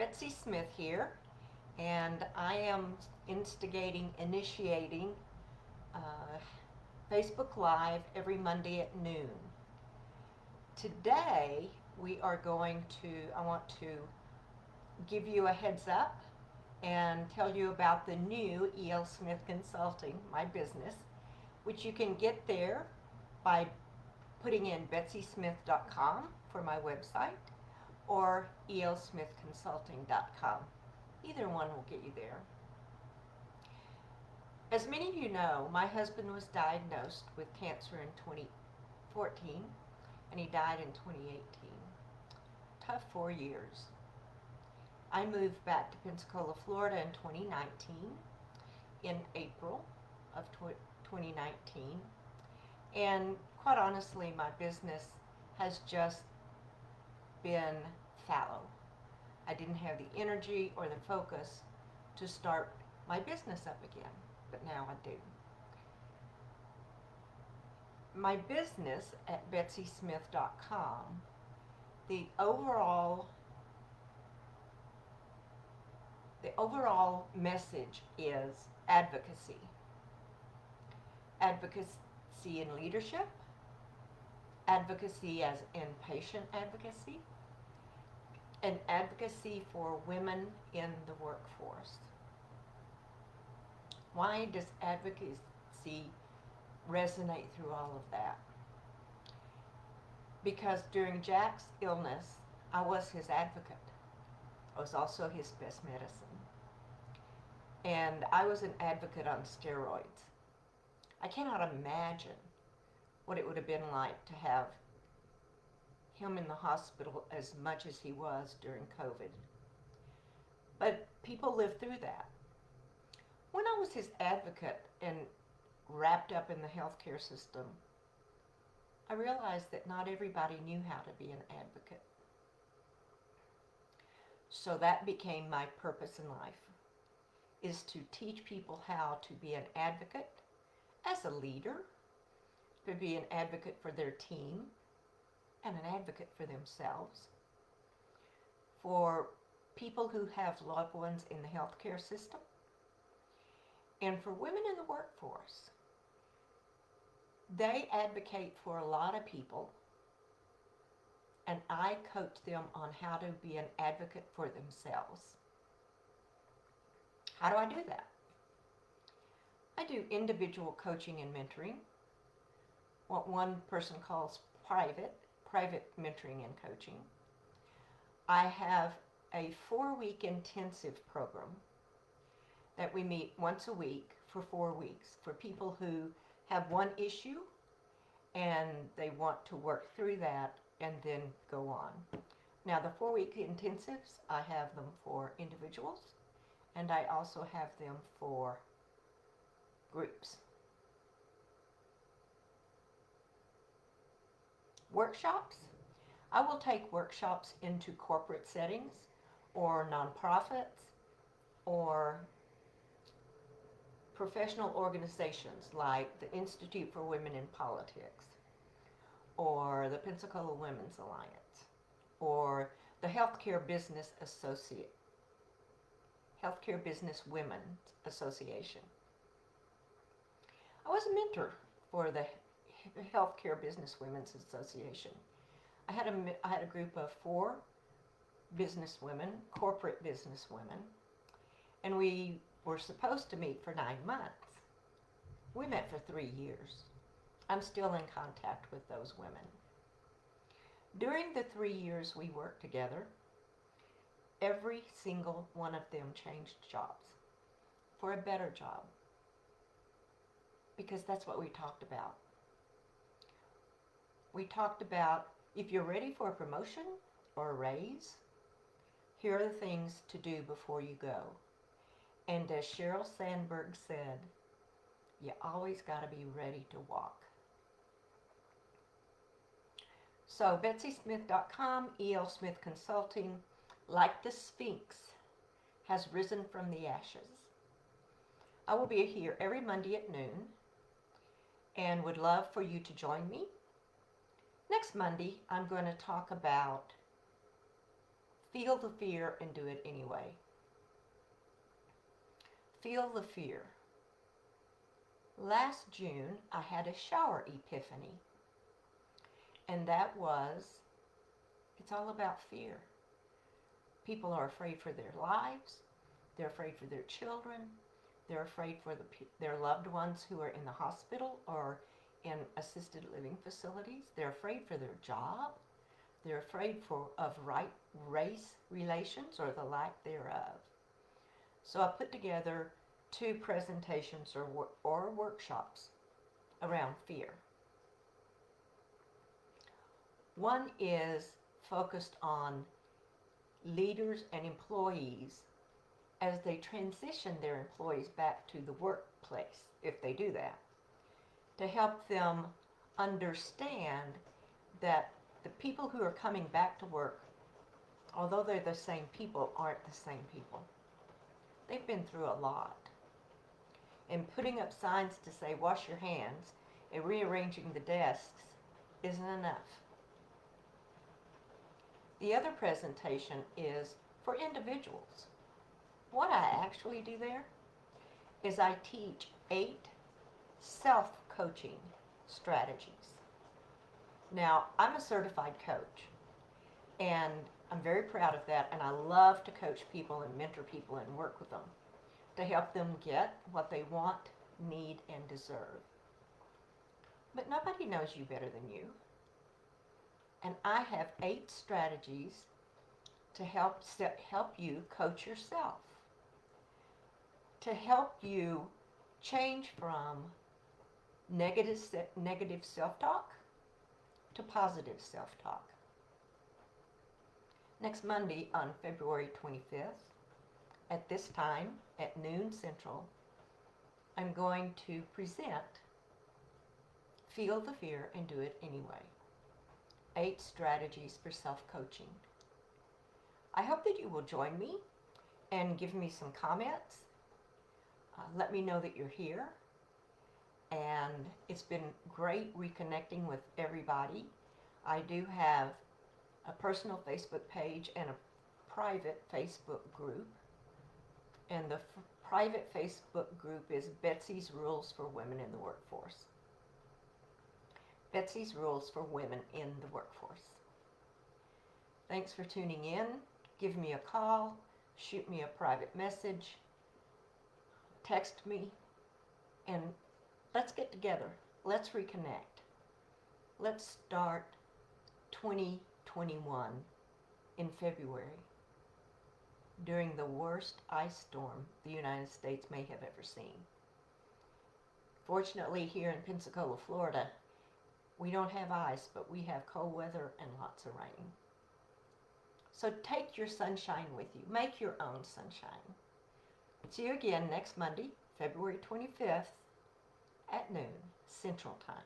Betsy Smith here, and I am initiating uh, Facebook Live every Monday at noon. Today, I want to give you a heads up and tell you about the new E.L. Smith Consulting, my business, which you can get there by putting in betsysmith.com for my website or elsmithconsulting.com. Either one will get you there. As many of you know, my husband was diagnosed with cancer in 2014 and he died in 2018. Tough 4 years. I moved back to Pensacola, Florida in 2019, in April of 2019, and quite honestly, my business has just been fallow. I didn't have the energy or the focus to start my business up again, but now I do. My business at betsysmith.com, the overall message is advocacy. Advocacy in leadership, advocacy as in patient advocacy, and advocacy for women in the workforce. Why does advocacy resonate through all of that? Because during Jack's illness, I was his advocate. I was also his best medicine. And I was an advocate on steroids. I cannot imagine what it would have been like to have him in the hospital as much as he was during COVID. But people live through that. When I was his advocate and wrapped up in the healthcare system, I realized that not everybody knew how to be an advocate. So that became my purpose in life, is to teach people how to be an advocate as a leader, to be an advocate for their team, and an advocate for themselves, for people who have loved ones in the healthcare system, and for women in the workforce. They advocate for a lot of people, and I coach them on how to be an advocate for themselves. How do I do that? I do individual coaching and mentoring, what one person calls private mentoring and coaching. I have a 4-week intensive program that we meet once a week for 4 weeks for people who have one issue and they want to work through that and then go on. Now, the 4-week intensives, I have them for individuals, and I also have them for groups. Workshops. I will take workshops into corporate settings or nonprofits or professional organizations like the Institute for Women in Politics or the Pensacola Women's Alliance or the Healthcare Business Women's Association. I was a mentor for the Healthcare Business Women's Association. I had a group of 4 business women, corporate business women, and we were supposed to meet for 9 months. We met for 3 years. I'm still in contact with those women. During the 3 years we worked together, every single one of them changed jobs for a better job, because that's what we talked about. We talked about, if you're ready for a promotion or a raise, here are the things to do before you go. And as Sheryl Sandberg said, you always got to be ready to walk. So betsysmith.com, E.L. Smith Consulting, like the Sphinx, has risen from the ashes. I will be here every Monday at noon and would love for you to join me. Next Monday, I'm going to talk about Feel the fear and do it anyway. Feel the fear. Last June, I had a shower epiphany. And that was, it's all about fear. People are afraid for their lives. They're afraid for their children. They're afraid for their loved ones who are in the hospital or in assisted living facilities. They're afraid for their job. They're afraid of race relations or the lack thereof. So I put together 2 presentations or workshops around fear. One is focused on leaders and employees as they transition their employees back to the workplace, if they do that, to help them understand that the people who are coming back to work, although they're the same people, aren't the same people. They've been through a lot. And putting up signs to say, wash your hands, and rearranging the desks isn't enough. The other presentation is for individuals. What I actually do there is I teach 8 self-coaching strategies. Now, I'm a certified coach, and I'm very proud of that, and I love to coach people and mentor people and work with them to help them get what they want, need, and deserve. But nobody knows you better than you. And I have 8 strategies to help you coach yourself, to help you change from negative self-talk to positive self-talk. Next Monday on February 25th, at this time, at noon Central, I'm going to present Feel the Fear and Do It Anyway. 8 strategies for self-coaching. I hope that you will join me and give me some comments. Let me know that you're here. And it's been great reconnecting with everybody. I do have a personal Facebook page and a private Facebook group. And the private Facebook group is Betsy's Rules for Women in the Workforce. Betsy's Rules for Women in the Workforce. Thanks for tuning in. Give me a call, shoot me a private message, text me, and let's get together. Let's reconnect. Let's start 2021 in February during the worst ice storm the United States may have ever seen. Fortunately, here in Pensacola, Florida, we don't have ice, but we have cold weather and lots of rain. So take your sunshine with you. Make your own sunshine. See you again next Monday, February 25th at noon, Central Time.